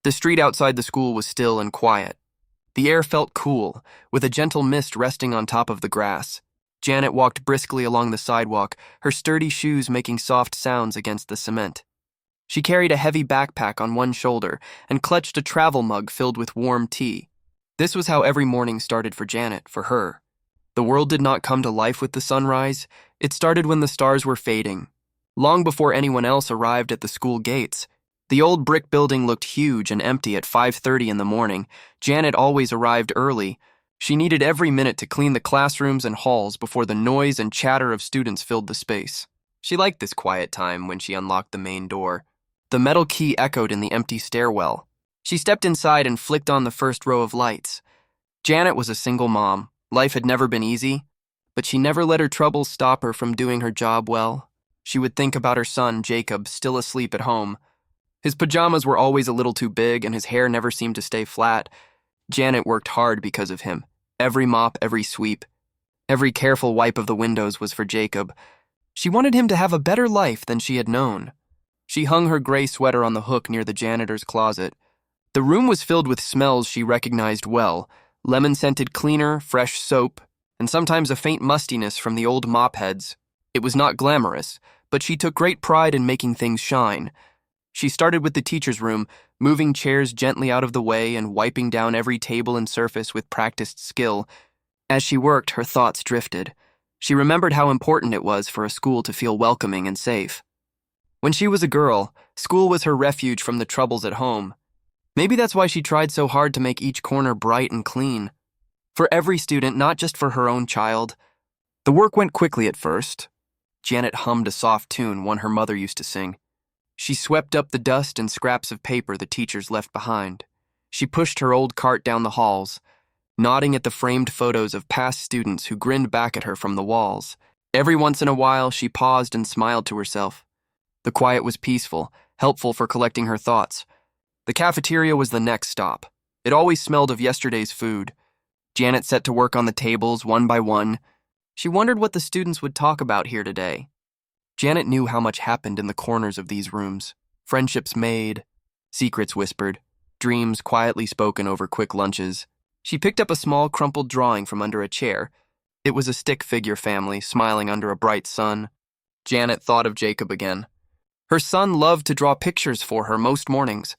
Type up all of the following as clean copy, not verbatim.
The street outside the school was still and quiet. The air felt cool, with a gentle mist resting on top of the grass. Janet walked briskly along the sidewalk, her sturdy shoes making soft sounds against the cement. She carried a heavy backpack on one shoulder and clutched a travel mug filled with warm tea. This was how every morning started for Janet, for her. The world did not come to life with the sunrise. It started when the stars were fading. Long before anyone else arrived at the school gates, the old brick building looked huge and empty at 5:30 in the morning. Janet always arrived early. She needed every minute to clean the classrooms and halls before the noise and chatter of students filled the space. She liked this quiet time when she unlocked the main door. The metal key echoed in the empty stairwell. She stepped inside and flicked on the first row of lights. Janet was a single mom. Life had never been easy, but she never let her troubles stop her from doing her job well. She would think about her son, Jacob, still asleep at home. His pajamas were always a little too big, and his hair never seemed to stay flat. Janet worked hard because of him. Every mop, every sweep, every careful wipe of the windows was for Jacob. She wanted him to have a better life than she had known. She hung her gray sweater on the hook near the janitor's closet. The room was filled with smells she recognized well: lemon-scented cleaner, fresh soap, and sometimes a faint mustiness from the old mop heads. It was not glamorous, but she took great pride in making things shine. She started with the teacher's room, moving chairs gently out of the way and wiping down every table and surface with practiced skill. As she worked, her thoughts drifted. She remembered how important it was for a school to feel welcoming and safe. When she was a girl, school was her refuge from the troubles at home. Maybe that's why she tried so hard to make each corner bright and clean. For every student, not just for her own child. The work went quickly at first. Janet hummed a soft tune, one her mother used to sing. She swept up the dust and scraps of paper the teachers left behind. She pushed her old cart down the halls, nodding at the framed photos of past students who grinned back at her from the walls. Every once in a while, she paused and smiled to herself. The quiet was peaceful, helpful for collecting her thoughts. The cafeteria was the next stop. It always smelled of yesterday's food. Janet set to work on the tables, one by one. She wondered what the students would talk about here today. Janet knew how much happened in the corners of these rooms. Friendships made, secrets whispered, dreams quietly spoken over quick lunches. She picked up a small crumpled drawing from under a chair. It was a stick figure family smiling under a bright sun. Janet thought of Jacob again. Her son loved to draw pictures for her most mornings.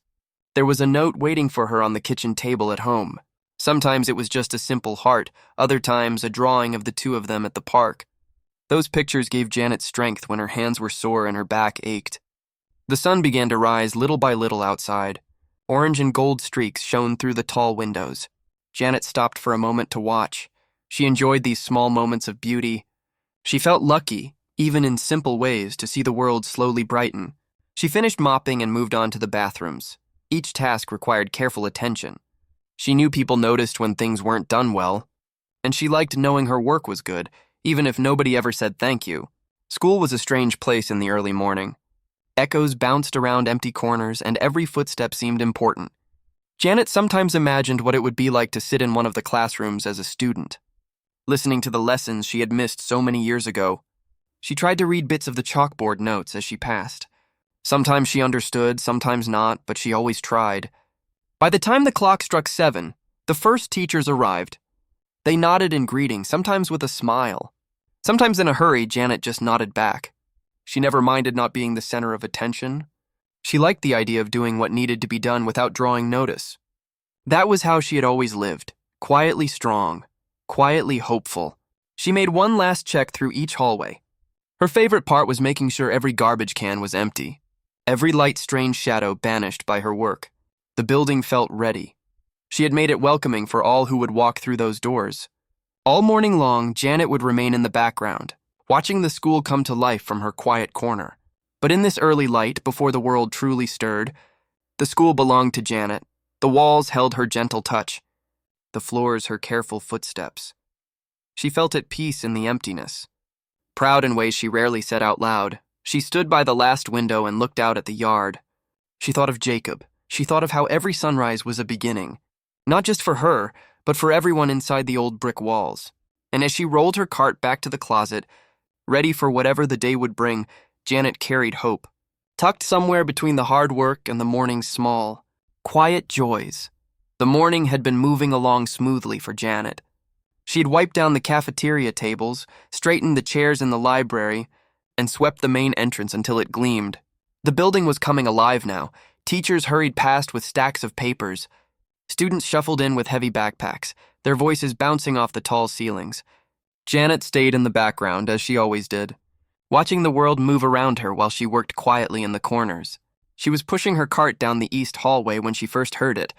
There was a note waiting for her on the kitchen table at home. Sometimes it was just a simple heart, other times a drawing of the two of them at the park. Those pictures gave Janet strength when her hands were sore and her back ached. The sun began to rise little by little outside. Orange and gold streaks shone through the tall windows. Janet stopped for a moment to watch. She enjoyed these small moments of beauty. She felt lucky, even in simple ways, to see the world slowly brighten. She finished mopping and moved on to the bathrooms. Each task required careful attention. She knew people noticed when things weren't done well, and she liked knowing her work was good, even if nobody ever said thank you. School was a strange place in the early morning. Echoes bounced around empty corners, and every footstep seemed important. Janet sometimes imagined what it would be like to sit in one of the classrooms as a student, listening to the lessons she had missed so many years ago. She tried to read bits of the chalkboard notes as she passed. Sometimes she understood, sometimes not, but she always tried. By the time the clock struck 7, the first teachers arrived. They nodded in greeting, sometimes with a smile. Sometimes in a hurry, Janet just nodded back. She never minded not being the center of attention. She liked the idea of doing what needed to be done without drawing notice. That was how she had always lived, quietly strong, quietly hopeful. She made one last check through each hallway. Her favorite part was making sure every garbage can was empty, every light strange shadow banished by her work. The building felt ready. She had made it welcoming for all who would walk through those doors. All morning long, Janet would remain in the background, watching the school come to life from her quiet corner. But in this early light, before the world truly stirred, the school belonged to Janet. The walls held her gentle touch, the floors her careful footsteps. She felt at peace in the emptiness. Proud in ways she rarely said out loud, she stood by the last window and looked out at the yard. She thought of Jacob. She thought of how every sunrise was a beginning, not just for her, but for everyone inside the old brick walls. And as she rolled her cart back to the closet, ready for whatever the day would bring, Janet carried hope. Tucked somewhere between the hard work and the morning's small, Quiet joys. The morning had been moving along smoothly for Janet. She had wiped down the cafeteria tables, straightened the chairs in the library, and swept the main entrance until it gleamed. The building was coming alive now. Teachers hurried past with stacks of papers. Students shuffled in with heavy backpacks, their voices bouncing off the tall ceilings. Janet stayed in the background, as she always did, watching the world move around her while she worked quietly in the corners. She was pushing her cart down the east hallway when she first heard it,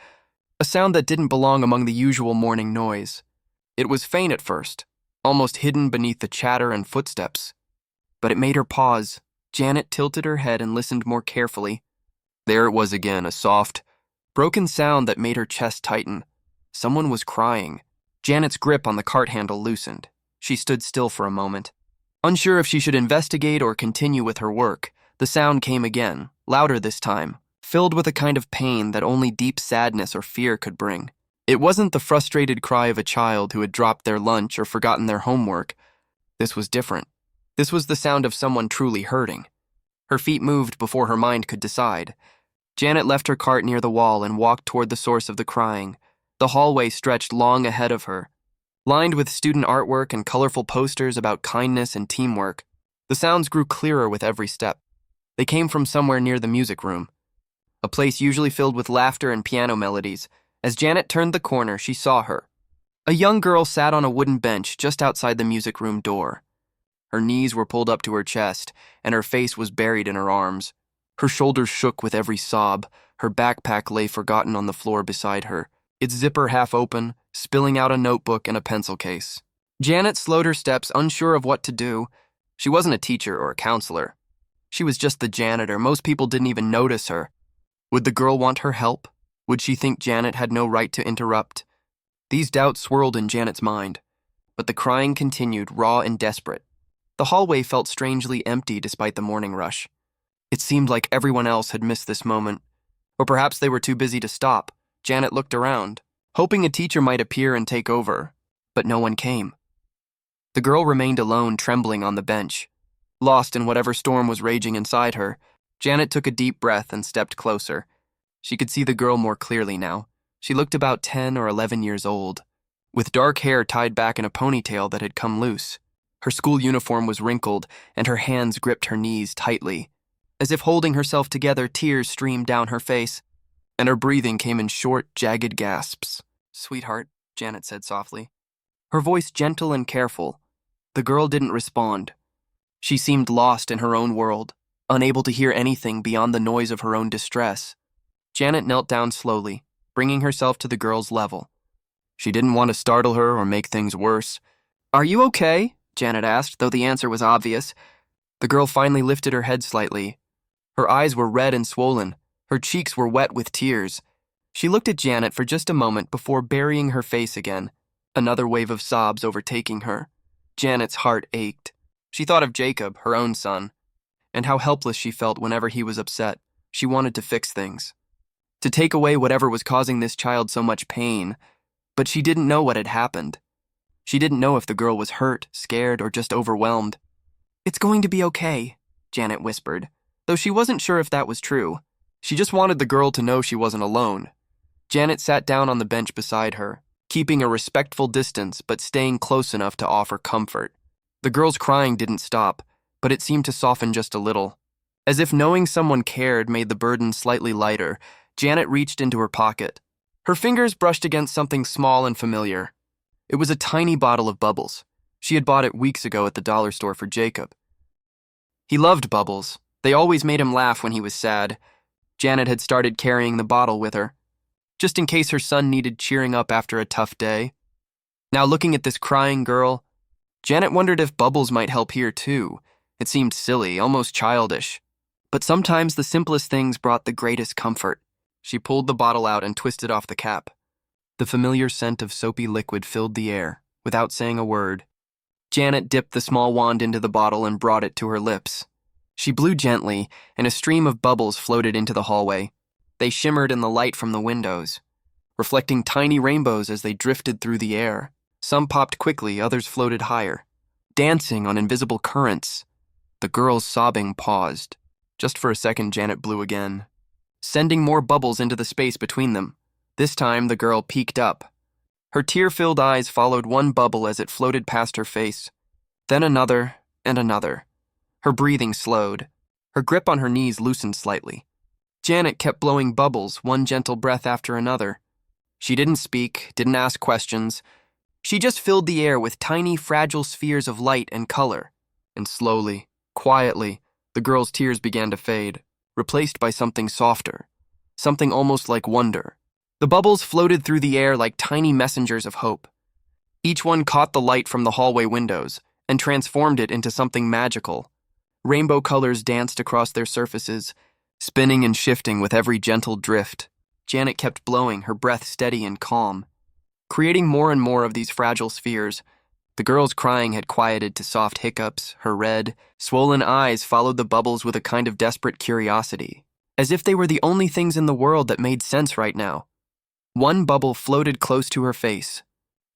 a sound that didn't belong among the usual morning noise. It was faint at first, almost hidden beneath the chatter and footsteps. But it made her pause. Janet tilted her head and listened more carefully. There it was again, a soft, broken sound that made her chest tighten. Someone was crying. Janet's grip on the cart handle loosened. She stood still for a moment. Unsure if she should investigate or continue with her work, the sound came again, louder this time, filled with a kind of pain that only deep sadness or fear could bring. It wasn't the frustrated cry of a child who had dropped their lunch or forgotten their homework. This was different. This was the sound of someone truly hurting. Her feet moved before her mind could decide. Janet left her cart near the wall and walked toward the source of the crying. The hallway stretched long ahead of her, lined with student artwork and colorful posters about kindness and teamwork. The sounds grew clearer with every step. They came from somewhere near the music room, a place usually filled with laughter and piano melodies. As Janet turned the corner, she saw her. A young girl sat on a wooden bench just outside the music room door. Her knees were pulled up to her chest, and her face was buried in her arms. Her shoulders shook with every sob. Her backpack lay forgotten on the floor beside her, its zipper half open, spilling out a notebook and a pencil case. Janet slowed her steps, unsure of what to do. She wasn't a teacher or a counselor. She was just the janitor. Most people didn't even notice her. Would the girl want her help? Would she think Janet had no right to interrupt? These doubts swirled in Janet's mind, but the crying continued, raw and desperate. The hallway felt strangely empty despite the morning rush. It seemed like everyone else had missed this moment, or perhaps they were too busy to stop. Janet looked around, hoping a teacher might appear and take over, but no one came. The girl remained alone, trembling on the bench. Lost in whatever storm was raging inside her, Janet took a deep breath and stepped closer. She could see the girl more clearly now. She looked about 10 or 11 years old, with dark hair tied back in a ponytail that had come loose. Her school uniform was wrinkled, and her hands gripped her knees tightly. As if holding herself together, tears streamed down her face, and her breathing came in short, jagged gasps. "Sweetheart," Janet said softly, her voice gentle and careful. The girl didn't respond. She seemed lost in her own world, unable to hear anything beyond the noise of her own distress. Janet knelt down slowly, bringing herself to the girl's level. She didn't want to startle her or make things worse. "Are you okay?" Janet asked, though the answer was obvious. The girl finally lifted her head slightly. Her eyes were red and swollen. Her cheeks were wet with tears. She looked at Janet for just a moment before burying her face again, another wave of sobs overtaking her. Janet's heart ached. She thought of Jacob, her own son, and how helpless she felt whenever he was upset. She wanted to fix things, to take away whatever was causing this child so much pain, but she didn't know what had happened. She didn't know if the girl was hurt, scared, or just overwhelmed. "It's going to be okay," Janet whispered, though she wasn't sure if that was true. She just wanted the girl to know she wasn't alone. Janet sat down on the bench beside her, keeping a respectful distance but staying close enough to offer comfort. The girl's crying didn't stop, but it seemed to soften just a little. As if knowing someone cared made the burden slightly lighter, Janet reached into her pocket. Her fingers brushed against something small and familiar. It was a tiny bottle of bubbles. She had bought it weeks ago at the dollar store for Jacob. He loved bubbles. They always made him laugh when he was sad. Janet had started carrying the bottle with her, just in case her son needed cheering up after a tough day. Now looking at this crying girl, Janet wondered if bubbles might help here too. It seemed silly, almost childish. But sometimes the simplest things brought the greatest comfort. She pulled the bottle out and twisted off the cap. The familiar scent of soapy liquid filled the air, without saying a word. Janet dipped the small wand into the bottle and brought it to her lips. She blew gently, and a stream of bubbles floated into the hallway. They shimmered in the light from the windows, reflecting tiny rainbows as they drifted through the air. Some popped quickly, others floated higher, dancing on invisible currents. The girl's sobbing paused. Just for a second, Janet blew again. sending more bubbles into the space between them. This time, the girl peeked up. Her tear-filled eyes followed one bubble as it floated past her face, then another and another. Her breathing slowed. Her grip on her knees loosened slightly. Janet kept blowing bubbles, one gentle breath after another. She didn't speak, didn't ask questions. She just filled the air with tiny, fragile spheres of light and color. And slowly, quietly, the girl's tears began to fade, replaced by something softer, something almost like wonder. The bubbles floated through the air like tiny messengers of hope. Each one caught the light from the hallway windows and transformed it into something magical. Rainbow colors danced across their surfaces, spinning and shifting with every gentle drift. Janet kept blowing, her breath steady and calm, creating more and more of these fragile spheres. The girl's crying had quieted to soft hiccups. Her red, swollen eyes followed the bubbles with a kind of desperate curiosity, as if they were the only things in the world that made sense right now. One bubble floated close to her face,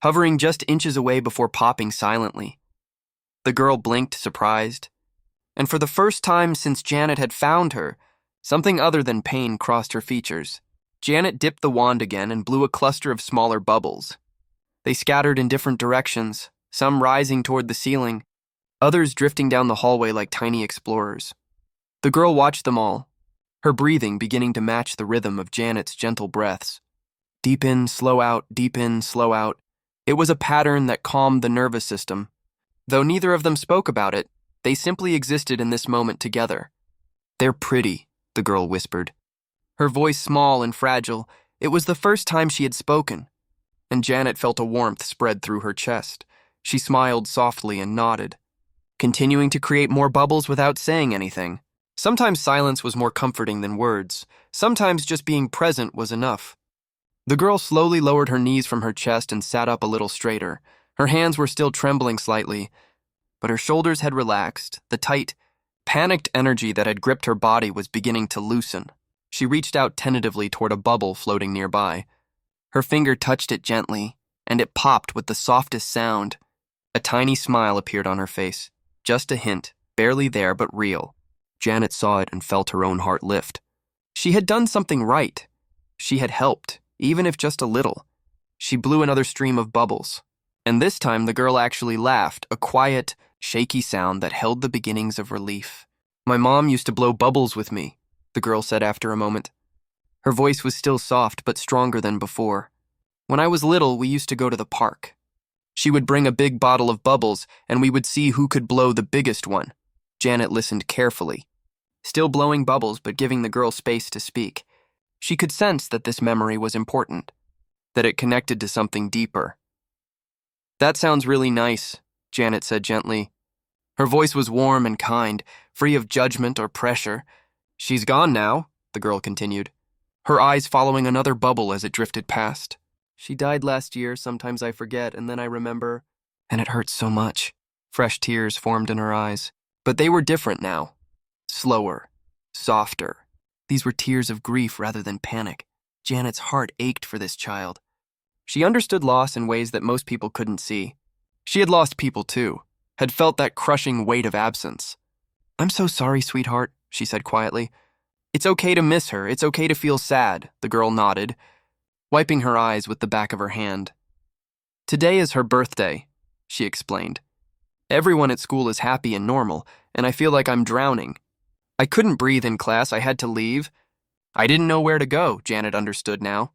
hovering just inches away before popping silently. The girl blinked, surprised, and for the first time since Janet had found her, something other than pain crossed her features. Janet dipped the wand again and blew a cluster of smaller bubbles. They scattered in different directions, some rising toward the ceiling, others drifting down the hallway like tiny explorers. The girl watched them all, her breathing beginning to match the rhythm of Janet's gentle breaths. Deep in, slow out, deep in, slow out. It was a pattern that calmed the nervous system. Though neither of them spoke about it, they simply existed in this moment together. "They're pretty," the girl whispered. Her voice small and fragile. It was the first time she had spoken, and Janet felt a warmth spread through her chest. She smiled softly and nodded, continuing to create more bubbles without saying anything. Sometimes silence was more comforting than words. Sometimes just being present was enough. The girl slowly lowered her knees from her chest and sat up a little straighter. Her hands were still trembling slightly, but her shoulders had relaxed. The tight, panicked energy that had gripped her body was beginning to loosen. She reached out tentatively toward a bubble floating nearby. Her finger touched it gently, and it popped with the softest sound. A tiny smile appeared on her face. Just a hint, barely there but real. Janet saw it and felt her own heart lift. She had done something right. She had helped, even if just a little. She blew another stream of bubbles, and this time the girl actually laughed, a quiet, shaky sound that held the beginnings of relief. "My mom used to blow bubbles with me," the girl said after a moment. Her voice was still soft but stronger than before. "When I was little, we used to go to the park. She would bring a big bottle of bubbles, and we would see who could blow the biggest one." Janet listened carefully, still blowing bubbles but giving the girl space to speak. She could sense that this memory was important, that it connected to something deeper. "That sounds really nice," Janet said gently. Her voice was warm and kind, free of judgment or pressure. "She's gone now," the girl continued, her eyes following another bubble as it drifted past. "She died last year, sometimes I forget, and then I remember, and it hurts so much." Fresh tears formed in her eyes, but they were different now. Slower, softer. These were tears of grief rather than panic. Janet's heart ached for this child. She understood loss in ways that most people couldn't see. She had lost people too, had felt that crushing weight of absence. "I'm so sorry, sweetheart," she said quietly. "It's okay to miss her. It's okay to feel sad," the girl nodded, wiping her eyes with the back of her hand. "Today is her birthday," she explained. "Everyone at school is happy and normal, and I feel like I'm drowning. I couldn't breathe in class. I had to leave. I didn't know where to go," Janet understood now.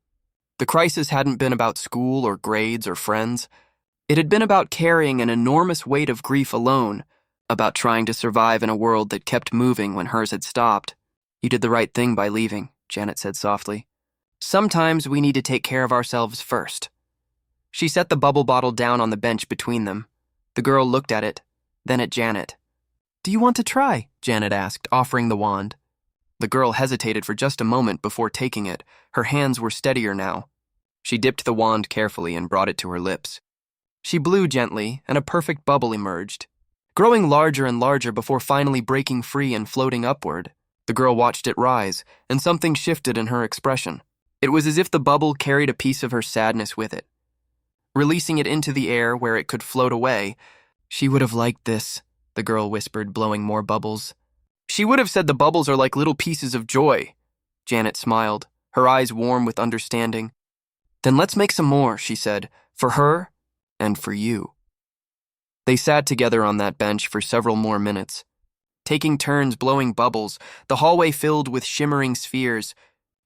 The crisis hadn't been about school or grades or friends. It had been about carrying an enormous weight of grief alone, about trying to survive in a world that kept moving when hers had stopped. "You did the right thing by leaving," Janet said softly. "Sometimes we need to take care of ourselves first." She set the bubble bottle down on the bench between them. The girl looked at it, then at Janet. "Do you want to try?" Janet asked, offering the wand. The girl hesitated for just a moment before taking it. Her hands were steadier now. She dipped the wand carefully and brought it to her lips. She blew gently, and a perfect bubble emerged, growing larger and larger before finally breaking free and floating upward. The girl watched it rise, and something shifted in her expression. It was as if the bubble carried a piece of her sadness with it. Releasing it into the air where it could float away. "She would have liked this," the girl whispered, blowing more bubbles. "She would have said the bubbles are like little pieces of joy." Janet smiled, her eyes warm with understanding. Then let's make some more, she said, for her and for you. They sat together on that bench for several more minutes, taking turns blowing bubbles, the hallway filled with shimmering spheres,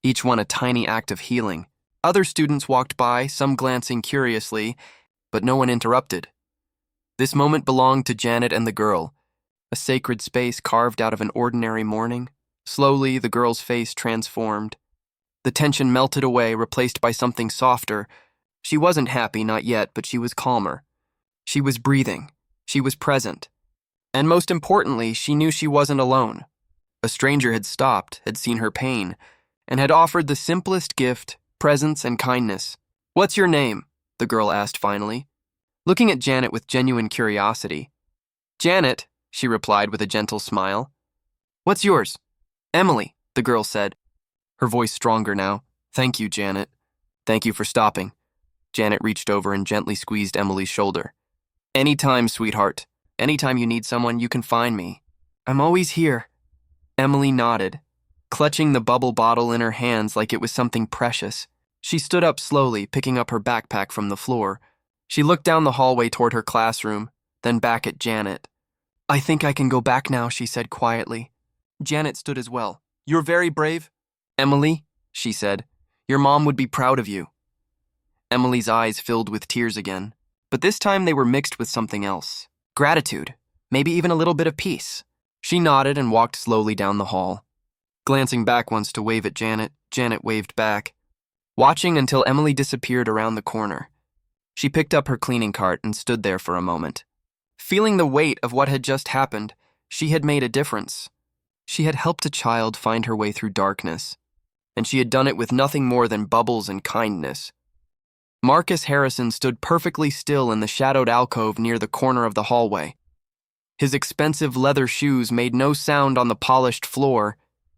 each one a tiny act of healing. Other students walked by, some glancing curiously, but no one interrupted. This moment belonged to Janet and the girl, a sacred space carved out of an ordinary morning. Slowly, the girl's face transformed. The tension melted away, replaced by something softer. She wasn't happy, not yet, but she was calmer. She was breathing. She was present. And most importantly, she knew she wasn't alone. A stranger had stopped, had seen her pain, and had offered the simplest gift, presence and kindness. "What's your name?" the girl asked finally, looking at Janet with genuine curiosity. "Janet," she replied with a gentle smile. "What's yours?" "Emily," the girl said, her voice stronger now. "Thank you, Janet. Thank you for stopping." Janet reached over and gently squeezed Emily's shoulder. "Anytime, sweetheart. Anytime you need someone, you can find me. I'm always here." Emily nodded, clutching the bubble bottle in her hands like it was something precious. She stood up slowly, picking up her backpack from the floor. She looked down the hallway toward her classroom, then back at Janet. "I think I can go back now," she said quietly. Janet stood as well. "You're very brave." "Emily," she said, "your mom would be proud of you." Emily's eyes filled with tears again, but this time they were mixed with something else. Gratitude, maybe even a little bit of peace. She nodded and walked slowly down the hall. Glancing back once to wave at Janet, Janet waved back, watching until Emily disappeared around the corner. She picked up her cleaning cart and stood there for a moment. Feeling the weight of what had just happened, she had made a difference. She had helped a child find her way through darkness, and she had done it with nothing more than bubbles and kindness. Marcus Harrison stood perfectly still in the shadowed alcove near the corner of the hallway. His expensive leather shoes made no sound on the polished floor.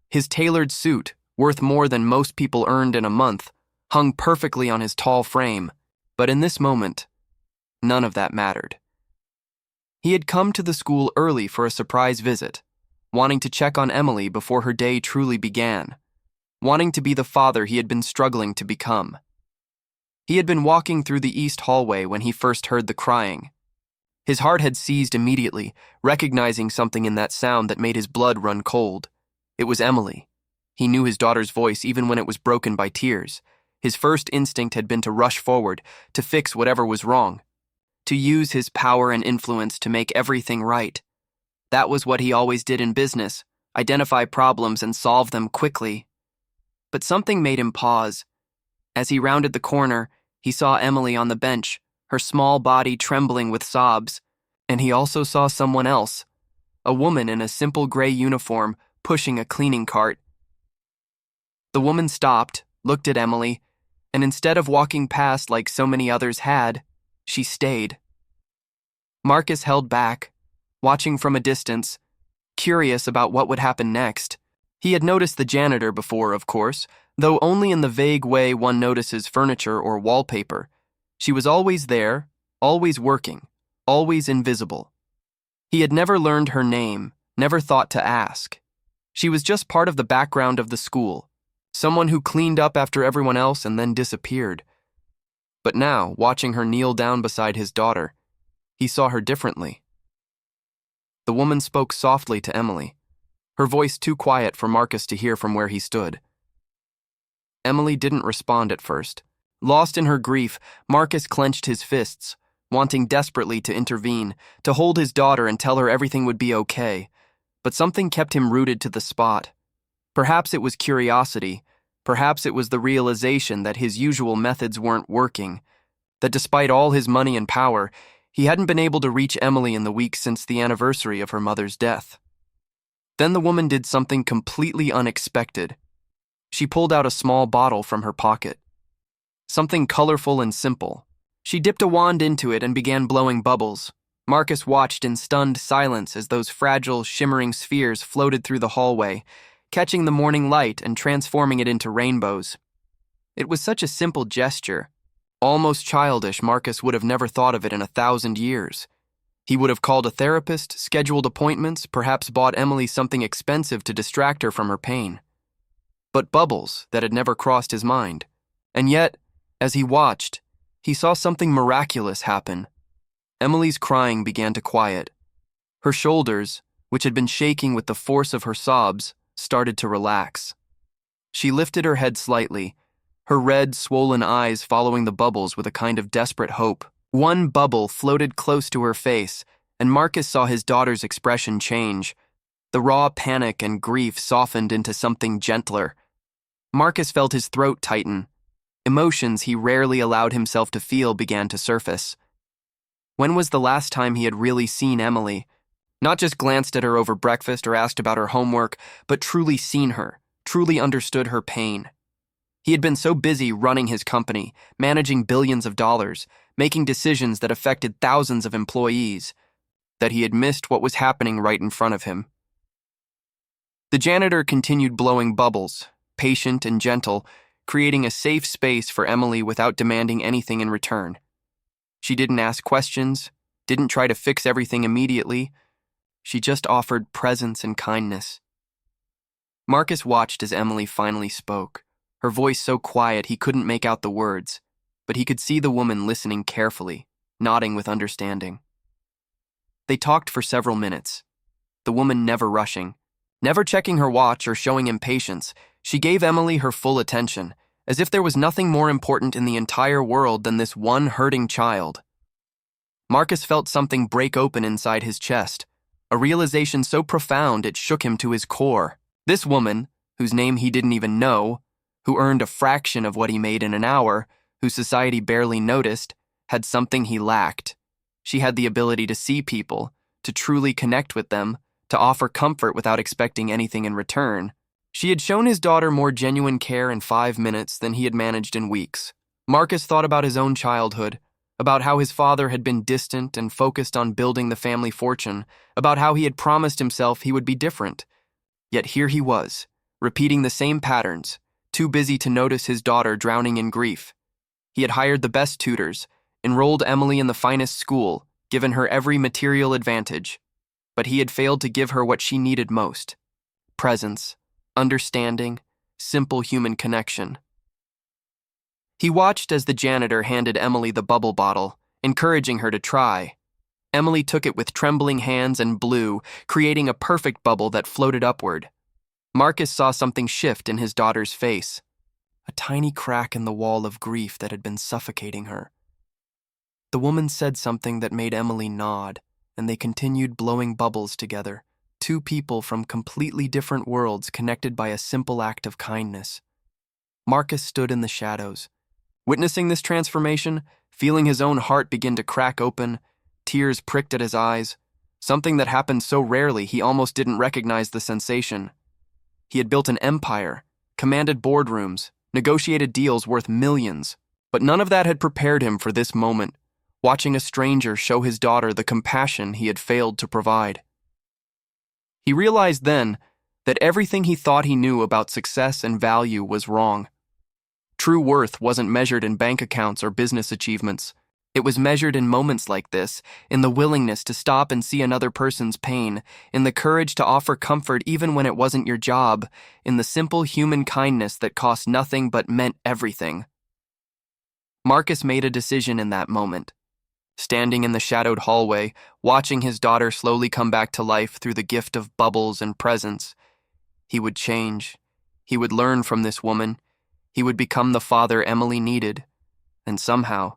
His tailored suit, worth more than most people earned in a month, hung perfectly on his tall frame. But in this moment, none of that mattered. He had come to the school early for a surprise visit, wanting to check on Emily before her day truly began, wanting to be the father he had been struggling to become. He had been walking through the east hallway when he first heard the crying. His heart had seized immediately, recognizing something in that sound that made his blood run cold. It was Emily. He knew his daughter's voice even when it was broken by tears. His first instinct had been to rush forward, to fix whatever was wrong, to use his power and influence to make everything right. That was what he always did in business, identify problems and solve them quickly. But something made him pause. As he rounded the corner, he saw Emily on the bench, her small body trembling with sobs, and he also saw someone else, a woman in a simple gray uniform pushing a cleaning cart. The woman stopped, looked at Emily, and instead of walking past like so many others had, she stayed. Marcus held back, watching from a distance, curious about what would happen next. He had noticed the janitor before, of course, though only in the vague way one notices furniture or wallpaper. She was always there, always working, always invisible. He had never learned her name, never thought to ask. She was just part of the background of the school, someone who cleaned up after everyone else and then disappeared. But now, watching her kneel down beside his daughter, he saw her differently. The woman spoke softly to Emily, her voice too quiet for Marcus to hear from where he stood. Emily didn't respond at first. Lost in her grief, Marcus clenched his fists, wanting desperately to intervene, to hold his daughter and tell her everything would be okay. But something kept him rooted to the spot. Perhaps it was curiosity. Perhaps it was the realization that his usual methods weren't working, that despite all his money and power, he hadn't been able to reach Emily in the weeks since the anniversary of her mother's death. Then the woman did something completely unexpected. She pulled out a small bottle from her pocket. Something colorful and simple. She dipped a wand into it and began blowing bubbles. Marcus watched in stunned silence as those fragile, shimmering spheres floated through the hallway, catching the morning light and transforming it into rainbows. It was such a simple gesture. Almost childish, Marcus would have never thought of it in 1,000 years. He would have called a therapist, scheduled appointments, perhaps bought Emily something expensive to distract her from her pain. but bubbles that had never crossed his mind. And yet, as he watched, he saw something miraculous happen. Emily's crying began to quiet. Her shoulders, which had been shaking with the force of her sobs, started to relax. She lifted her head slightly, her red, swollen eyes following the bubbles with a kind of desperate hope. One bubble floated close to her face, and Marcus saw his daughter's expression change. The raw panic and grief softened into something gentler. Marcus felt his throat tighten. Emotions he rarely allowed himself to feel began to surface. When was the last time he had really seen Emily? Not just glanced at her over breakfast or asked about her homework, but truly seen her, truly understood her pain. He had been so busy running his company, managing billions of dollars, making decisions that affected thousands of employees, that he had missed what was happening right in front of him. The janitor continued blowing bubbles, patient and gentle, creating a safe space for Emily without demanding anything in return. She didn't ask questions, didn't try to fix everything immediately. She just offered presence and kindness. Marcus watched as Emily finally spoke, her voice so quiet he couldn't make out the words, but he could see the woman listening carefully, nodding with understanding. They talked for several minutes, the woman never rushing, never checking her watch or showing impatience. She gave Emily her full attention, as if there was nothing more important in the entire world than this one hurting child. Marcus felt something break open inside his chest, a realization so profound it shook him to his core. This woman, whose name he didn't even know, who earned a fraction of what he made in an hour, whose society barely noticed, had something he lacked. She had the ability to see people, to truly connect with them, to offer comfort without expecting anything in return. She had shown his daughter more genuine care in 5 minutes than he had managed in weeks. Marcus thought about his own childhood, about how his father had been distant and focused on building the family fortune, about how he had promised himself he would be different. Yet here he was, repeating the same patterns, too busy to notice his daughter drowning in grief. He had hired the best tutors, enrolled Emily in the finest school, given her every material advantage. But he had failed to give her what she needed most: presence, understanding, simple human connection. He watched as the janitor handed Emily the bubble bottle, encouraging her to try. Emily took it with trembling hands and blew, creating a perfect bubble that floated upward. Marcus saw something shift in his daughter's face, a tiny crack in the wall of grief that had been suffocating her. The woman said something that made Emily nod, and they continued blowing bubbles together, two people from completely different worlds connected by a simple act of kindness. Marcus stood in the shadows, witnessing this transformation, feeling his own heart begin to crack open. Tears pricked at his eyes, something that happened so rarely he almost didn't recognize the sensation. He had built an empire, commanded boardrooms, negotiated deals worth millions, but none of that had prepared him for this moment, watching a stranger show his daughter the compassion he had failed to provide. He realized then that everything he thought he knew about success and value was wrong. True worth wasn't measured in bank accounts or business achievements. It was measured in moments like this, in the willingness to stop and see another person's pain, in the courage to offer comfort even when it wasn't your job, in the simple human kindness that cost nothing but meant everything. Marcus made a decision in that moment. Standing in the shadowed hallway, watching his daughter slowly come back to life through the gift of bubbles and presents, he would change. He would learn from this woman. He would become the father Emily needed. And somehow,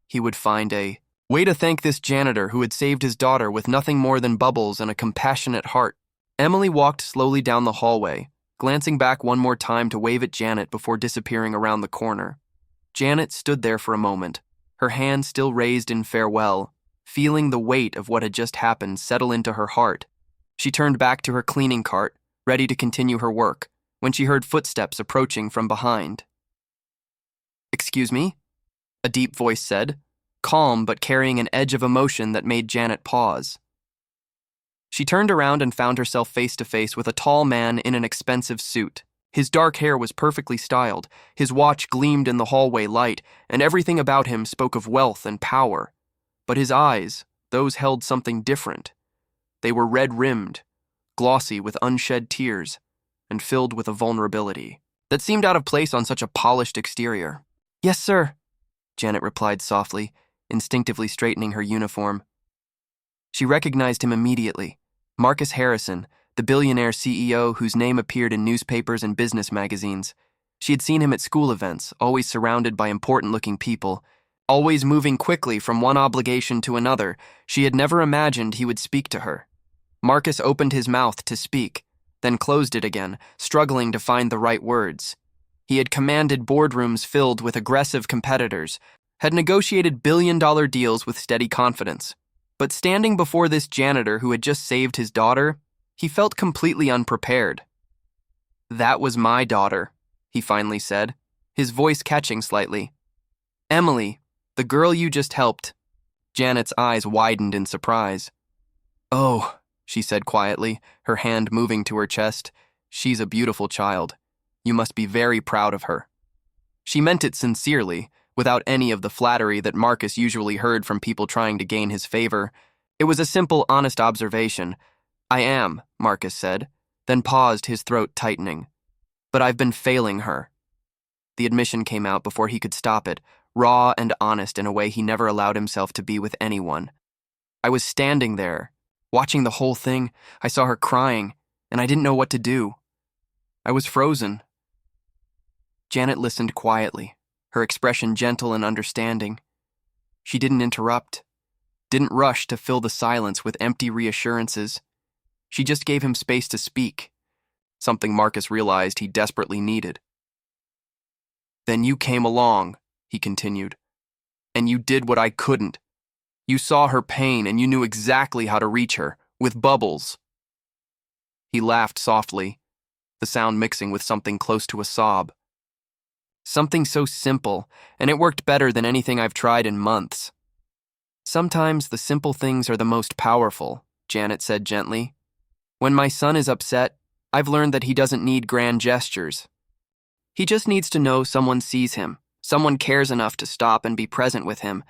he would find a way to thank this janitor who had saved his daughter with nothing more than bubbles and a compassionate heart. Emily walked slowly down the hallway, glancing back one more time to wave at Janet before disappearing around the corner. Janet stood there for a moment, her hand still raised in farewell, feeling the weight of what had just happened settle into her heart. She turned back to her cleaning cart, ready to continue her work, when she heard footsteps approaching from behind. "Excuse me?" a deep voice said, calm but carrying an edge of emotion that made Janet pause. She turned around and found herself face to face with a tall man in an expensive suit. His dark hair was perfectly styled, his watch gleamed in the hallway light, and everything about him spoke of wealth and power. But his eyes, those held something different. They were red-rimmed, glossy with unshed tears, and filled with a vulnerability. that seemed out of place on such a polished exterior. "Yes, sir," Janet replied softly, instinctively straightening her uniform. She recognized him immediately. Marcus Harrison, the billionaire CEO whose name appeared in newspapers and business magazines. She had seen him at school events, always surrounded by important-looking people, always moving quickly from one obligation to another. She had never imagined he would speak to her. Marcus opened his mouth to speak, then closed it again, struggling to find the right words. He had commanded boardrooms filled with aggressive competitors, had negotiated billion-dollar deals with steady confidence. But standing before this janitor who had just saved his daughter, he felt completely unprepared. "That was my daughter," he finally said, his voice catching slightly. "Emily, the girl you just helped." Janet's eyes widened in surprise. "Oh," she said quietly, her hand moving to her chest. "She's a beautiful child. You must be very proud of her." She meant it sincerely, without any of the flattery that Marcus usually heard from people trying to gain his favor. It was a simple, honest observation. "I am," Marcus said, then paused, his throat tightening. "But I've been failing her." The admission came out before he could stop it, raw and honest in a way he never allowed himself to be with anyone. "I was standing there, watching the whole thing. I saw her crying, and I didn't know what to do. I was frozen." Janet listened quietly, her expression gentle and understanding. She didn't interrupt, didn't rush to fill the silence with empty reassurances. She just gave him space to speak, something Marcus realized he desperately needed. "Then you came along," he continued, "and you did what I couldn't. You saw her pain and you knew exactly how to reach her, with bubbles." He laughed softly, the sound mixing with something close to a sob. "Something so simple, and it worked better than anything I've tried in months." "Sometimes the simple things are the most powerful," Janet said gently. "When my son is upset, I've learned that he doesn't need grand gestures. He just needs to know someone sees him, someone cares enough to stop and be present with him."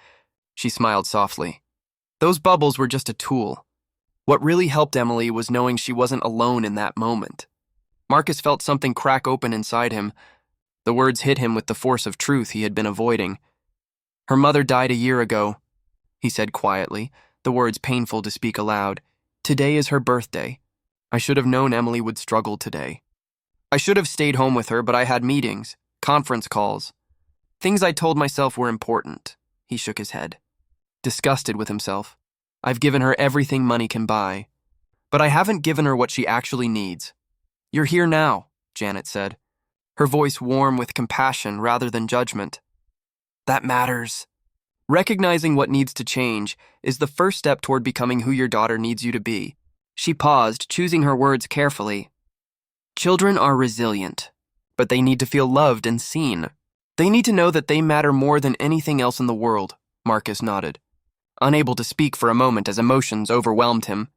She smiled softly. "Those bubbles were just a tool. What really helped Emily was knowing she wasn't alone in that moment." Marcus felt something crack open inside him. The words hit him with the force of truth he had been avoiding. "Her mother died a year ago," he said quietly, the words painful to speak aloud. "Today is her birthday. I should have known Emily would struggle today. I should have stayed home with her, but I had meetings, conference calls. Things I told myself were important." He shook his head, disgusted with himself. "I've given her everything money can buy, but I haven't given her what she actually needs." "You're here now," Janet said, her voice warm with compassion rather than judgment. "That matters. Recognizing what needs to change is the first step toward becoming who your daughter needs you to be." She paused, choosing her words carefully. "Children are resilient, but they need to feel loved and seen. They need to know that they matter more than anything else in the world." Marcus nodded, unable to speak for a moment as emotions overwhelmed him.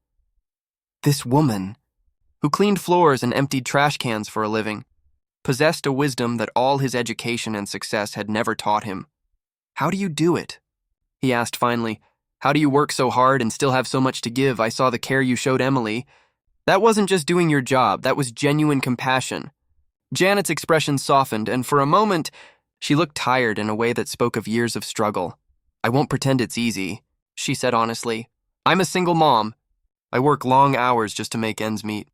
This woman, who cleaned floors and emptied trash cans for a living, possessed a wisdom that all his education and success had never taught him. "How do you do it?" he asked finally. "How do you work so hard and still have so much to give? I saw the care you showed Emily. That wasn't just doing your job, that was genuine compassion." Janet's expression softened, and for a moment, she looked tired in a way that spoke of years of struggle. "I won't pretend it's easy," she said honestly. "I'm a single mom. I work long hours just to make ends meet.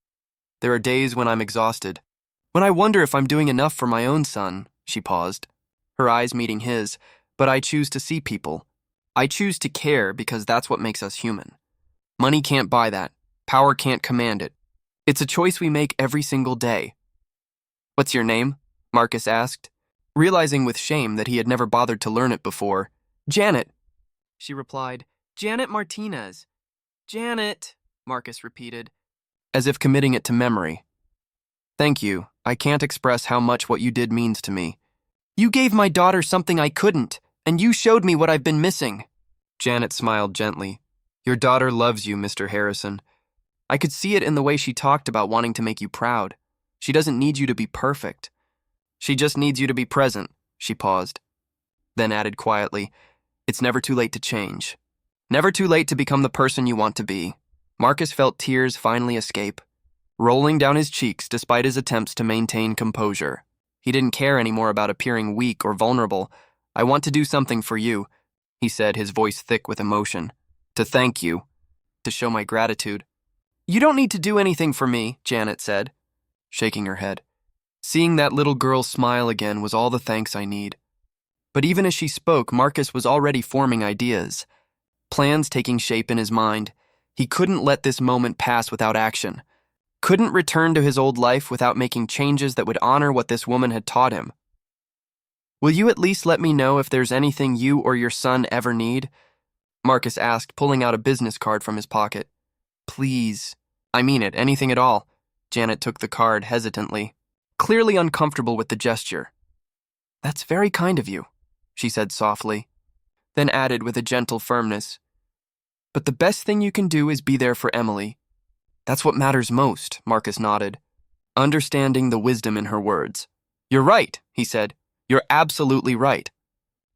There are days when I'm exhausted. When I wonder if I'm doing enough for my own son." She paused, her eyes meeting his. "But I choose to see people. I choose to care because that's what makes us human. Money can't buy that. Power can't command it. It's a choice we make every single day." "What's your name?" Marcus asked, realizing with shame that he had never bothered to learn it before. "Janet," she replied. "Janet Martinez." "Janet," Marcus repeated, as if committing it to memory. "Thank you. I can't express how much what you did means to me. You gave my daughter something I couldn't, and you showed me what I've been missing." Janet smiled gently. "Your daughter loves you, Mr. Harrison. I could see it in the way she talked about wanting to make you proud. She doesn't need you to be perfect. She just needs you to be present." She paused, then added quietly, "It's never too late to change. Never too late to become the person you want to be." Marcus felt tears finally escape, rolling down his cheeks despite his attempts to maintain composure. He didn't care anymore about appearing weak or vulnerable. "I want to do something for you," he said, his voice thick with emotion. "To thank you. To show my gratitude." "You don't need to do anything for me," Janet said, shaking her head. Seeing that little girl smile again was all the thanks I need. But even as she spoke, Marcus was already forming ideas, plans taking shape in his mind. He couldn't let this moment pass without action. Couldn't return to his old life without making changes that would honor what this woman had taught him. "Will you at least let me know if there's anything you or your son ever need?" Marcus asked, pulling out a business card from his pocket. "Please." "I mean it, anything at all." Janet took the card hesitantly, clearly uncomfortable with the gesture. "That's very kind of you," she said softly, then added with a gentle firmness, "But the best thing you can do is be there for Emily. That's what matters most," Marcus nodded, understanding the wisdom in her words. "You're right," he said. "You're absolutely right."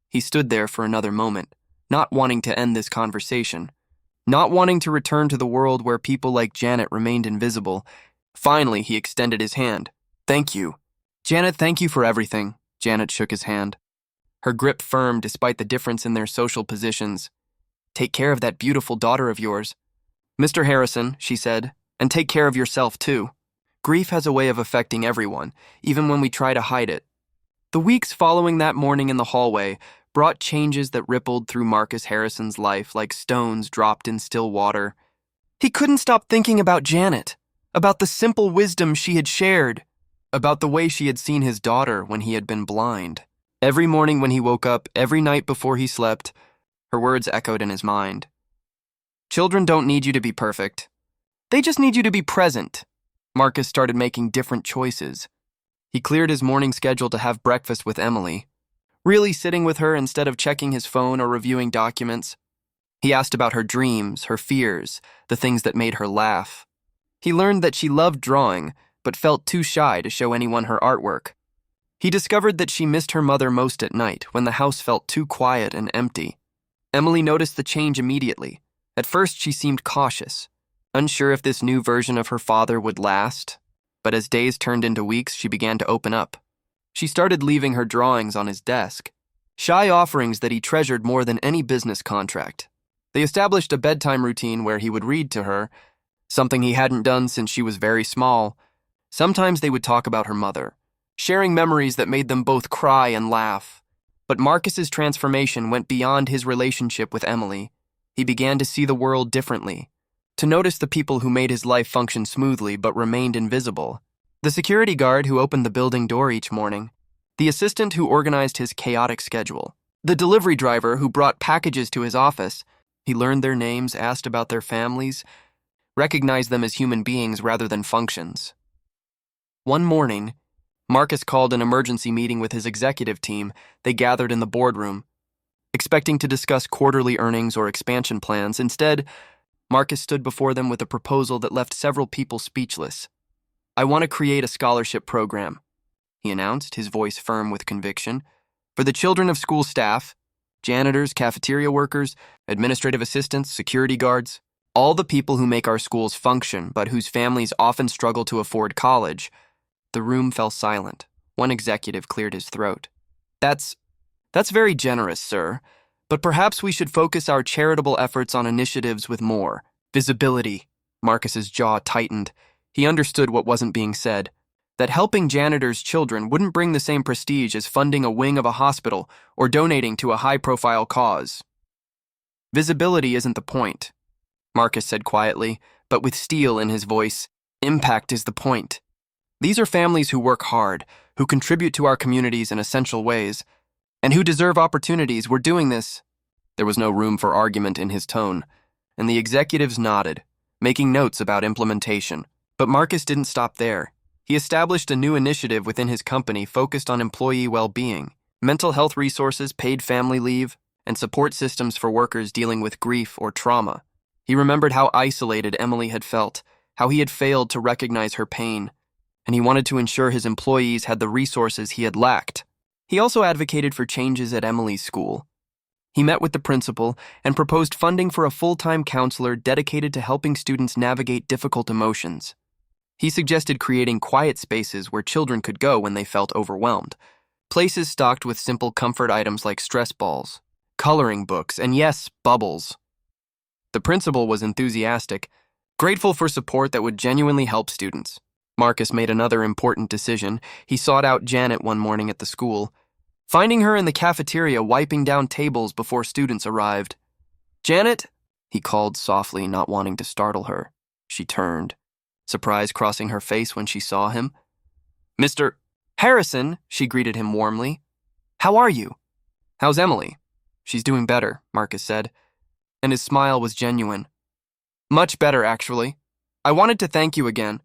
He stood there for another moment, not wanting to end this conversation, not wanting to return to the world where people like Janet remained invisible. Finally, he extended his hand. "Thank you." "Janet, thank you for everything." Janet shook his hand, her grip firm despite the difference in their social positions. "Take care of that beautiful daughter of yours." "Mr. Harrison," she said, "and take care of yourself too. Grief has a way of affecting everyone, even when we try to hide it." The weeks following that morning in the hallway brought changes that rippled through Marcus Harrison's life like stones dropped in still water. He couldn't stop thinking about Janet, about the simple wisdom she had shared, about the way she had seen his daughter when he had been blind. Every morning when he woke up, every night before he slept, her words echoed in his mind. "Children don't need you to be perfect. They just need you to be present." Marcus started making different choices. He cleared his morning schedule to have breakfast with Emily, really sitting with her instead of checking his phone or reviewing documents. He asked about her dreams, her fears, the things that made her laugh. He learned that she loved drawing, but felt too shy to show anyone her artwork. He discovered that she missed her mother most at night, when the house felt too quiet and empty. Emily noticed the change immediately. At first, she seemed cautious, unsure if this new version of her father would last. But as days turned into weeks, she began to open up. She started leaving her drawings on his desk, shy offerings that he treasured more than any business contract. They established a bedtime routine where he would read to her, something he hadn't done since she was very small. Sometimes they would talk about her mother, sharing memories that made them both cry and laugh. But Marcus's transformation went beyond his relationship with Emily. He began to see the world differently, to notice the people who made his life function smoothly but remained invisible. The security guard who opened the building door each morning, the assistant who organized his chaotic schedule, the delivery driver who brought packages to his office. He learned their names, asked about their families, recognized them as human beings rather than functions. One morning, Marcus called an emergency meeting with his executive team. They gathered in the boardroom, expecting to discuss quarterly earnings or expansion plans. Instead, Marcus stood before them with a proposal that left several people speechless. "I want to create a scholarship program," he announced, his voice firm with conviction, "for the children of school staff, janitors, cafeteria workers, administrative assistants, security guards, all the people who make our schools function but whose families often struggle to afford college." The room fell silent. One executive cleared his throat. That's very generous, sir. But perhaps we should focus our charitable efforts on initiatives with more visibility." Marcus's jaw tightened. He understood what wasn't being said, that helping janitors' children wouldn't bring the same prestige as funding a wing of a hospital or donating to a high-profile cause. "Visibility isn't the point," Marcus said quietly, but with steel in his voice. "Impact is the point. These are families who work hard, who contribute to our communities in essential ways, and who deserve opportunities. We're doing this." There was no room for argument in his tone, and the executives nodded, making notes about implementation. But Marcus didn't stop there. He established a new initiative within his company focused on employee well-being, mental health resources, paid family leave, and support systems for workers dealing with grief or trauma. He remembered how isolated Emily had felt, how he had failed to recognize her pain, and he wanted to ensure his employees had the resources he had lacked. He also advocated for changes at Emily's school. He met with the principal and proposed funding for a full-time counselor dedicated to helping students navigate difficult emotions. He suggested creating quiet spaces where children could go when they felt overwhelmed. Places stocked with simple comfort items like stress balls, coloring books, and yes, bubbles. The principal was enthusiastic, grateful for support that would genuinely help students. Marcus made another important decision. He sought out Janet one morning at the school, finding her in the cafeteria wiping down tables before students arrived. "Janet," he called softly, not wanting to startle her. She turned, surprise crossing her face when she saw him. "Mr. Harrison," she greeted him warmly. "How are you?" "How's Emily?" "She's doing better," Marcus said, and his smile was genuine. "Much better, actually. I wanted to thank you again,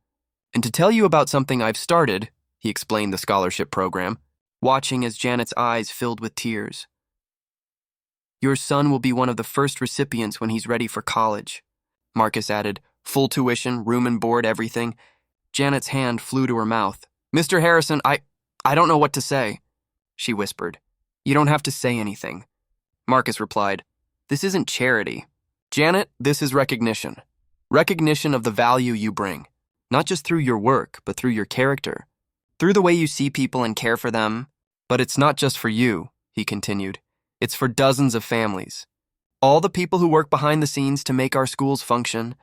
and to tell you about something I've started," he explained the scholarship program, watching as Janet's eyes filled with tears. "Your son will be one of the first recipients when he's ready for college," Marcus added. "Full tuition, room and board, everything." Janet's hand flew to her mouth. "Mr. Harrison, I don't know what to say," she whispered. "You don't have to say anything." Marcus replied, "This isn't charity. Janet, this is recognition. Recognition of the value you bring, not just through your work, but through your character, through the way you see people and care for them. But it's not just for you," he continued. "It's for dozens of families. All the people who work behind the scenes to make our schools function.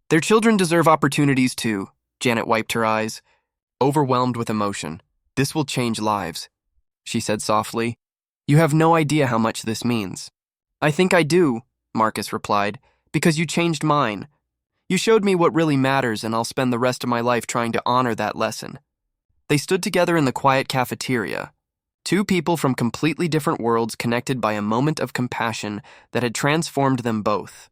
Their children deserve opportunities too." Janet wiped her eyes, overwhelmed with emotion. "This will change lives," she said softly. "You have no idea how much this means." "I think I do," Marcus replied, "because you changed mine. You showed me what really matters, and I'll spend the rest of my life trying to honor that lesson." They stood together in the quiet cafeteria, two people from completely different worlds connected by a moment of compassion that had transformed them both.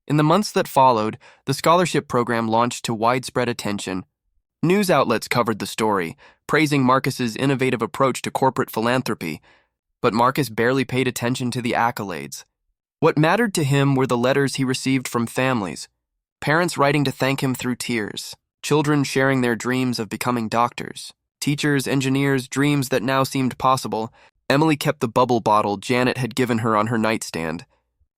In the months that followed, the scholarship program launched to widespread attention. News outlets covered the story, praising Marcus's innovative approach to corporate philanthropy, but Marcus barely paid attention to the accolades. What mattered to him were the letters he received from families, parents writing to thank him through tears, children sharing their dreams of becoming doctors, teachers, engineers, dreams that now seemed possible. Emily kept the bubble bottle Janet had given her on her nightstand.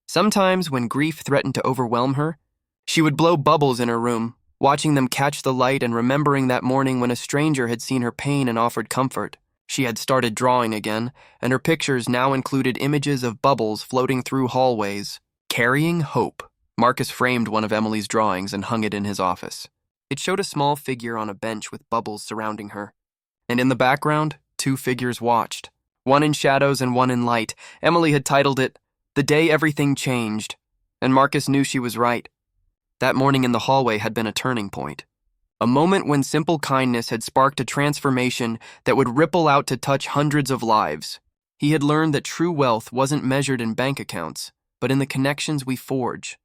Sometimes, when grief threatened to overwhelm her, she would blow bubbles in her room, watching them catch the light and remembering that morning when a stranger had seen her pain and offered comfort. She had started drawing again, and her pictures now included images of bubbles floating through hallways, carrying hope. Marcus framed one of Emily's drawings and hung it in his office. It showed a small figure on a bench with bubbles surrounding her. And in the background, two figures watched, one in shadows and one in light. Emily had titled it, "The Day Everything Changed," and Marcus knew she was right. That morning in the hallway had been a turning point. A moment when simple kindness had sparked a transformation that would ripple out to touch hundreds of lives. He had learned that true wealth wasn't measured in bank accounts, but in the connections we forge,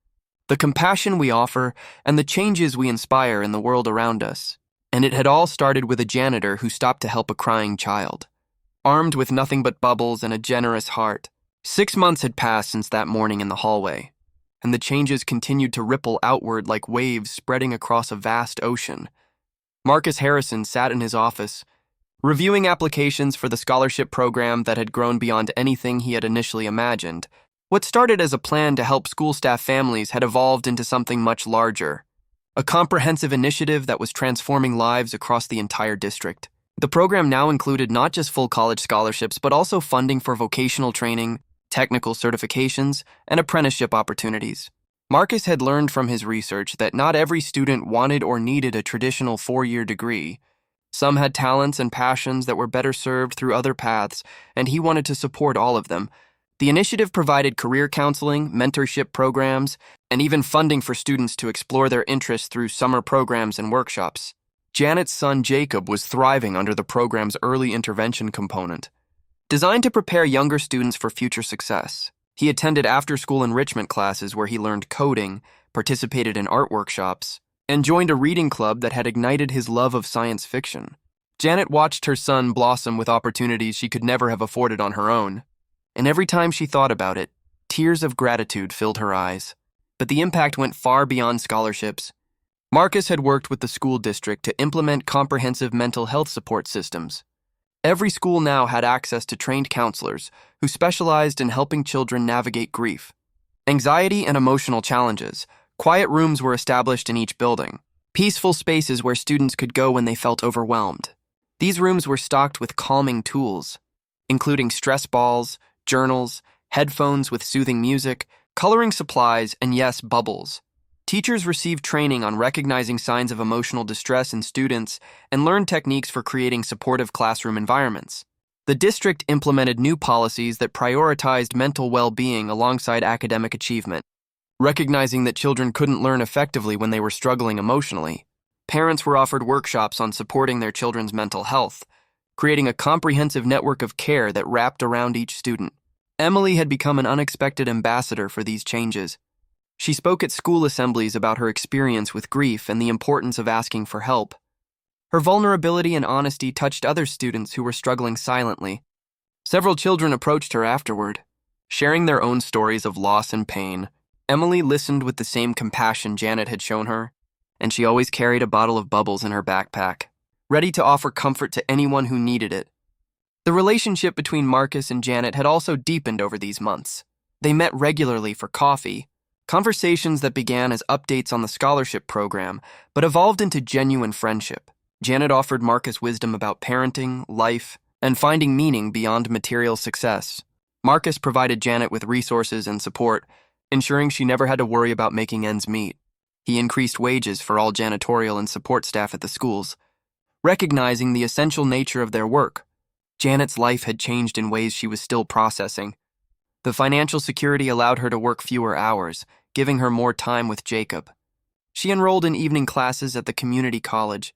the compassion we offer, and the changes we inspire in the world around us. And it had all started with a janitor who stopped to help a crying child. Armed with nothing but bubbles and a generous heart, 6 months had passed since that morning in the hallway, and the changes continued to ripple outward like waves spreading across a vast ocean. Marcus Harrison sat in his office, reviewing applications for the scholarship program that had grown beyond anything he had initially imagined. What started as a plan to help school staff families had evolved into something much larger, a comprehensive initiative that was transforming lives across the entire district. The program now included not just full college scholarships, but also funding for vocational training, technical certifications, and apprenticeship opportunities. Marcus had learned from his research that not every student wanted or needed a traditional 4-year degree. Some had talents and passions that were better served through other paths, and he wanted to support all of them. The initiative provided career counseling, mentorship programs, and even funding for students to explore their interests through summer programs and workshops. Janet's son Jacob was thriving under the program's early intervention component. Designed to prepare younger students for future success, he attended after-school enrichment classes where he learned coding, participated in art workshops, and joined a reading club that had ignited his love of science fiction. Janet watched her son blossom with opportunities she could never have afforded on her own, and every time she thought about it, tears of gratitude filled her eyes. But the impact went far beyond scholarships. Marcus had worked with the school district to implement comprehensive mental health support systems. Every school now had access to trained counselors who specialized in helping children navigate grief, anxiety, and emotional challenges. Quiet rooms were established in each building. peaceful spaces where students could go when they felt overwhelmed. These rooms were stocked with calming tools, including stress balls, journals, headphones with soothing music, coloring supplies, and yes, bubbles. Teachers received training on recognizing signs of emotional distress in students and learned techniques for creating supportive classroom environments. The district implemented new policies that prioritized mental well-being alongside academic achievement. Recognizing that children couldn't learn effectively when they were struggling emotionally, parents were offered workshops on supporting their children's mental health, creating a comprehensive network of care that wrapped around each student. Emily had become an unexpected ambassador for these changes. She spoke at school assemblies about her experience with grief and the importance of asking for help. Her vulnerability and honesty touched other students who were struggling silently. Several children approached her afterward, sharing their own stories of loss and pain. Emily listened with the same compassion Janet had shown her, and she always carried a bottle of bubbles in her backpack, ready to offer comfort to anyone who needed it. The relationship between Marcus and Janet had also deepened over these months. They met regularly for coffee, conversations that began as updates on the scholarship program, but evolved into genuine friendship. Janet offered Marcus wisdom about parenting, life, and finding meaning beyond material success. Marcus provided Janet with resources and support, ensuring she never had to worry about making ends meet. He increased wages for all janitorial and support staff at the schools, recognizing the essential nature of their work. Janet's life had changed in ways she was still processing. The financial security allowed her to work fewer hours, giving her more time with Jacob. She enrolled in evening classes at the community college.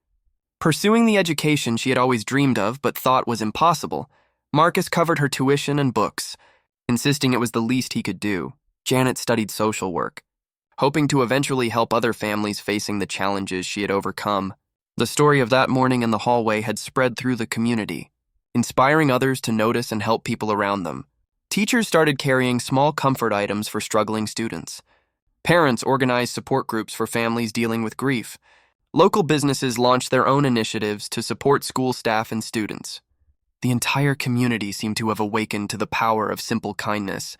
Pursuing the education she had always dreamed of but thought was impossible, Marcus covered her tuition and books, insisting it was the least he could do. Janet studied social work, hoping to eventually help other families facing the challenges she had overcome. The story of that morning in the hallway had spread through the community, inspiring others to notice and help people around them. Teachers started carrying small comfort items for struggling students. Parents organized support groups for families dealing with grief. Local businesses launched their own initiatives to support school staff and students. The entire community seemed to have awakened to the power of simple kindness.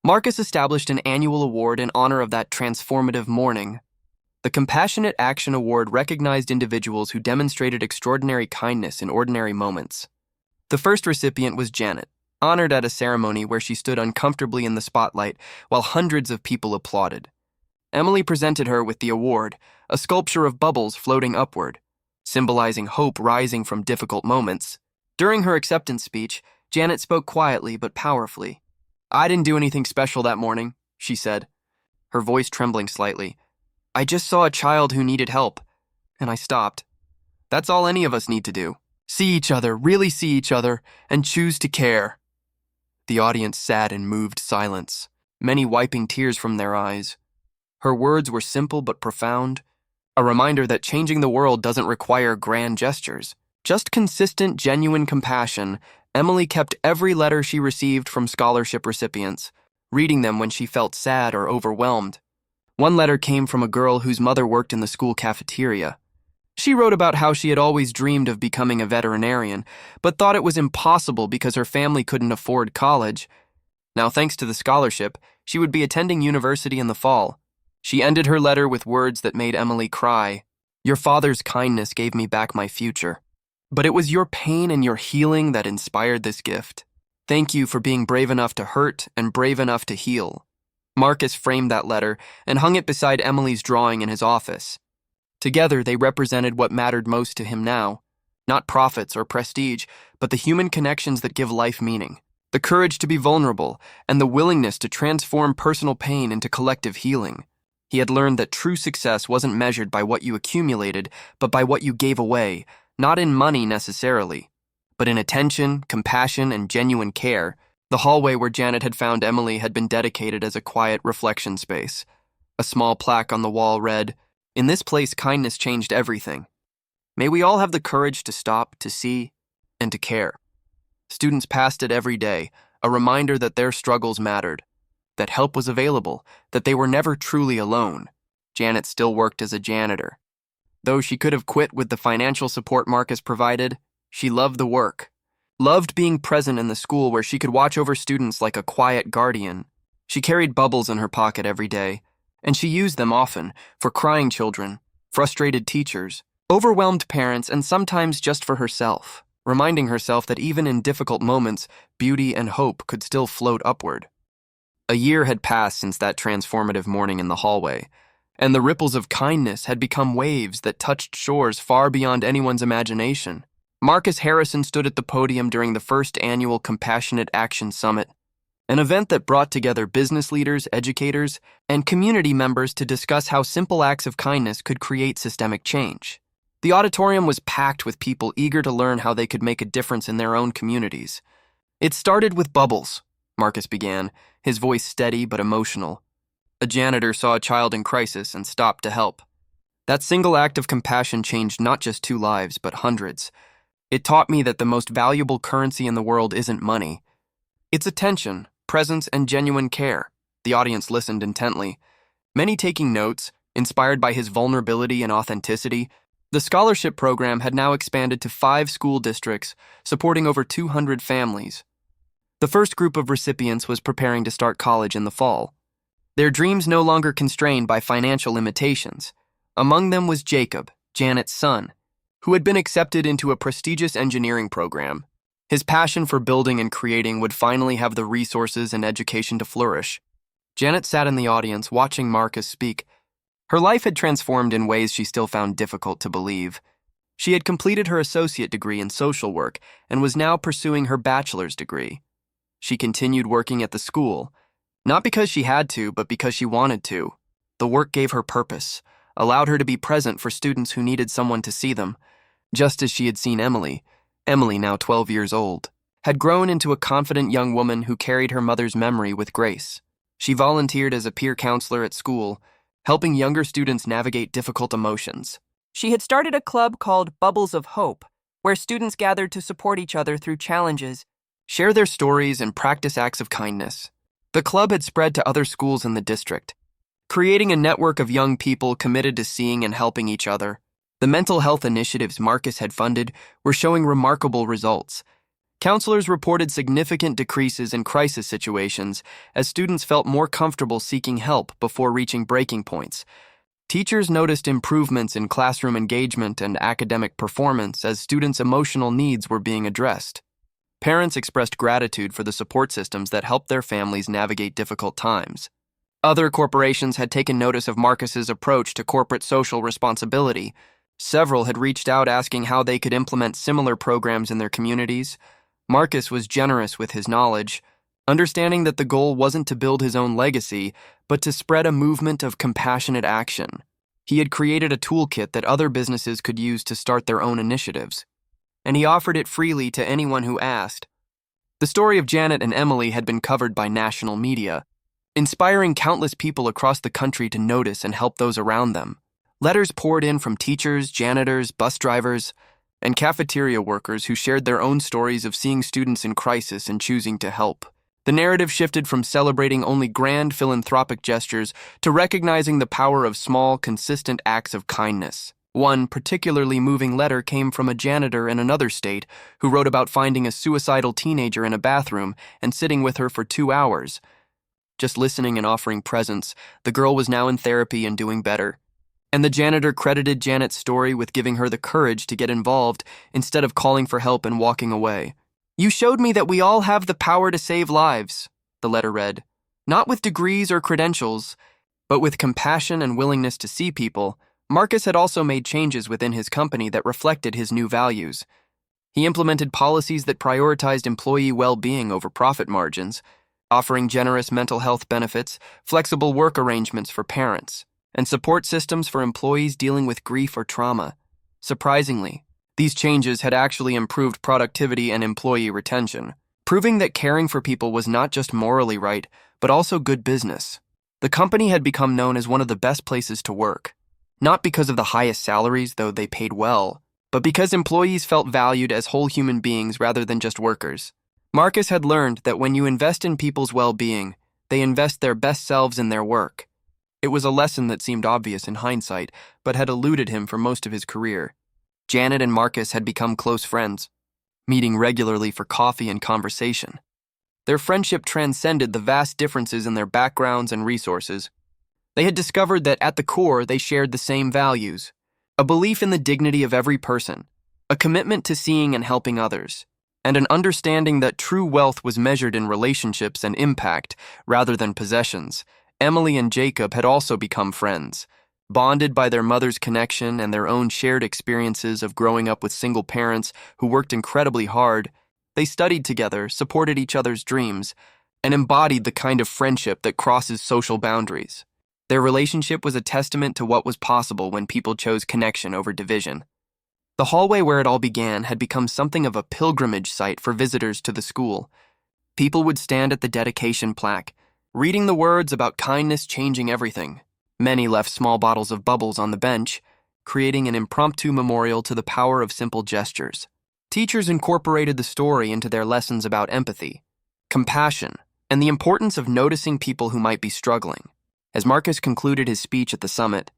Marcus established an annual award in honor of that transformative morning. The Compassionate Action Award recognized individuals who demonstrated extraordinary kindness in ordinary moments. The first recipient was Janet, honored at a ceremony where she stood uncomfortably in the spotlight while hundreds of people applauded. Emily presented her with the award, a sculpture of bubbles floating upward, symbolizing hope rising from difficult moments. During her acceptance speech, Janet spoke quietly but powerfully. "I didn't do anything special that morning," she said, her voice trembling slightly. "I just saw a child who needed help, and I stopped. That's all any of us need to do. See each other, really see each other, and choose to care." The audience sat in moved silence, many wiping tears from their eyes. Her words were simple but profound, a reminder that changing the world doesn't require grand gestures. Just consistent, genuine compassion. Emily kept every letter she received from scholarship recipients, reading them when she felt sad or overwhelmed. One letter came from a girl whose mother worked in the school cafeteria. She wrote about how she had always dreamed of becoming a veterinarian, but thought it was impossible because her family couldn't afford college. Now, thanks to the scholarship, she would be attending university in the fall. She ended her letter with words that made Emily cry. "Your father's kindness gave me back my future. But it was your pain and your healing that inspired this gift. Thank you for being brave enough to hurt and brave enough to heal." Marcus framed that letter and hung it beside Emily's drawing in his office. Together, they represented what mattered most to him now. Not profits or prestige, but the human connections that give life meaning. The courage to be vulnerable and the willingness to transform personal pain into collective healing. He had learned that true success wasn't measured by what you accumulated, but by what you gave away, not in money necessarily, but in attention, compassion, and genuine care. The hallway where Janet had found Emily had been dedicated as a quiet reflection space. A small plaque on the wall read, "In this place, kindness changed everything. May we all have the courage to stop, to see, and to care." Students passed it every day, a reminder that their struggles mattered, that help was available, that they were never truly alone. Janet still worked as a janitor. Though she could have quit with the financial support Marcus provided, she loved the work. Loved being present in the school where she could watch over students like a quiet guardian. She carried bubbles in her pocket every day, and she used them often for crying children, frustrated teachers, overwhelmed parents, and sometimes just for herself, reminding herself that even in difficult moments, beauty and hope could still float upward. A year had passed since that transformative morning in the hallway, and the ripples of kindness had become waves that touched shores far beyond anyone's imagination. Marcus Harrison stood at the podium during the first annual Compassionate Action Summit, an event that brought together business leaders, educators, and community members to discuss how simple acts of kindness could create systemic change. The auditorium was packed with people eager to learn how they could make a difference in their own communities. "It started with bubbles," Marcus began, his voice steady but emotional. "A janitor saw a child in crisis and stopped to help. That single act of compassion changed not just 2 lives, but hundreds. It taught me that the most valuable currency in the world isn't money. It's attention, presence, and genuine care." The audience listened intently, many taking notes, inspired by his vulnerability and authenticity. The scholarship program had now expanded to 5 school districts, supporting over 200 families. The first group of recipients was preparing to start college in the fall, their dreams no longer constrained by financial limitations. Among them was Jacob, Janet's son, who had been accepted into a prestigious engineering program. His passion for building and creating would finally have the resources and education to flourish. Janet sat in the audience, watching Marcus speak. Her life had transformed in ways she still found difficult to believe. She had completed her associate degree in social work and was now pursuing her bachelor's degree. She continued working at the school, not because she had to, but because she wanted to. The work gave her purpose, allowed her to be present for students who needed someone to see them, just as she had seen Emily. Emily, now 12 years old, had grown into a confident young woman who carried her mother's memory with grace. She volunteered as a peer counselor at school, helping younger students navigate difficult emotions. She had started a club called Bubbles of Hope, where students gathered to support each other through challenges, share their stories, and practice acts of kindness. The club had spread to other schools in the district, creating a network of young people committed to seeing and helping each other. The mental health initiatives Marcus had funded were showing remarkable results. Counselors reported significant decreases in crisis situations as students felt more comfortable seeking help before reaching breaking points. Teachers noticed improvements in classroom engagement and academic performance as students' emotional needs were being addressed. Parents expressed gratitude for the support systems that helped their families navigate difficult times. Other corporations had taken notice of Marcus's approach to corporate social responsibility. Several had reached out asking how they could implement similar programs in their communities. Marcus was generous with his knowledge, understanding that the goal wasn't to build his own legacy, but to spread a movement of compassionate action. He had created a toolkit that other businesses could use to start their own initiatives, and he offered it freely to anyone who asked. The story of Janet and Emily had been covered by national media, inspiring countless people across the country to notice and help those around them. Letters poured in from teachers, janitors, bus drivers, and cafeteria workers who shared their own stories of seeing students in crisis and choosing to help. The narrative shifted from celebrating only grand philanthropic gestures to recognizing the power of small, consistent acts of kindness. One particularly moving letter came from a janitor in another state who wrote about finding a suicidal teenager in a bathroom and sitting with her for 2 hours. Just listening and offering presence, the girl was now in therapy and doing better. And the janitor credited Janet's story with giving her the courage to get involved instead of calling for help and walking away. "You showed me that we all have the power to save lives," the letter read. "Not with degrees or credentials, but with compassion and willingness to see people." Marcus had also made changes within his company that reflected his new values. He implemented policies that prioritized employee well-being over profit margins, offering generous mental health benefits, flexible work arrangements for parents, and support systems for employees dealing with grief or trauma. Surprisingly, these changes had actually improved productivity and employee retention, proving that caring for people was not just morally right, but also good business. The company had become known as one of the best places to work, not because of the highest salaries, though they paid well, but because employees felt valued as whole human beings rather than just workers. Marcus had learned that when you invest in people's well-being, they invest their best selves in their work. It was a lesson that seemed obvious in hindsight, but had eluded him for most of his career. Janet and Marcus had become close friends, meeting regularly for coffee and conversation. Their friendship transcended the vast differences in their backgrounds and resources. They had discovered that at the core they shared the same values: a belief in the dignity of every person, a commitment to seeing and helping others, and an understanding that true wealth was measured in relationships and impact rather than possessions. Emily and Jacob had also become friends. Bonded by their mother's connection and their own shared experiences of growing up with single parents who worked incredibly hard, they studied together, supported each other's dreams, and embodied the kind of friendship that crosses social boundaries. Their relationship was a testament to what was possible when people chose connection over division. The hallway where it all began had become something of a pilgrimage site for visitors to the school. People would stand at the dedication plaque, reading the words about kindness changing everything. Many left small bottles of bubbles on the bench, creating an impromptu memorial to the power of simple gestures. Teachers incorporated the story into their lessons about empathy, compassion, and the importance of noticing people who might be struggling. As Marcus concluded his speech at the summit,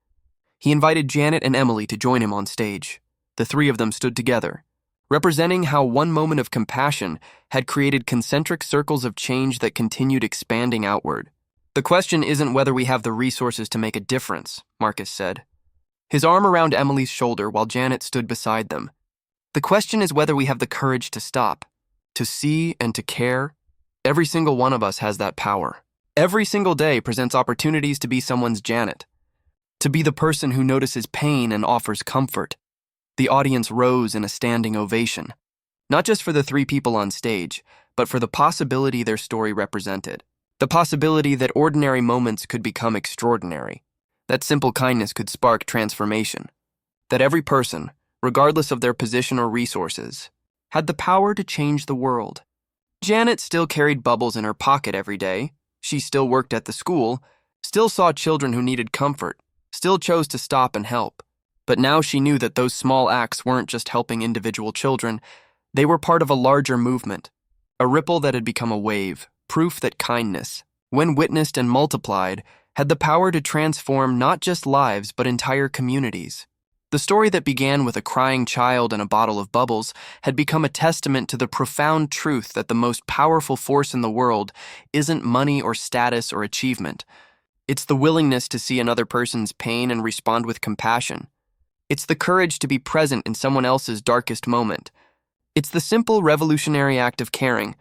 he invited Janet and Emily to join him on stage. The three of them stood together, representing how one moment of compassion had created concentric circles of change that continued expanding outward. "The question isn't whether we have the resources to make a difference," Marcus said, his arm around Emily's shoulder while Janet stood beside them. "The question is whether we have the courage to stop, to see and to care. Every single one of us has that power. Every single day presents opportunities to be someone's Janet, to be the person who notices pain and offers comfort." The audience rose in a standing ovation, not just for the three people on stage, but for the possibility their story represented. The possibility that ordinary moments could become extraordinary, that simple kindness could spark transformation, that every person, regardless of their position or resources, had the power to change the world. Janet still carried bubbles in her pocket every day. She still worked at the school, still saw children who needed comfort, still chose to stop and help. But now she knew that those small acts weren't just helping individual children, they were part of a larger movement, a ripple that had become a wave, proof that kindness, when witnessed and multiplied, had the power to transform not just lives but entire communities. The story that began with a crying child and a bottle of bubbles had become a testament to the profound truth that the most powerful force in the world isn't money or status or achievement. It's the willingness to see another person's pain and respond with compassion. It's the courage to be present in someone else's darkest moment. It's the simple revolutionary act of caring,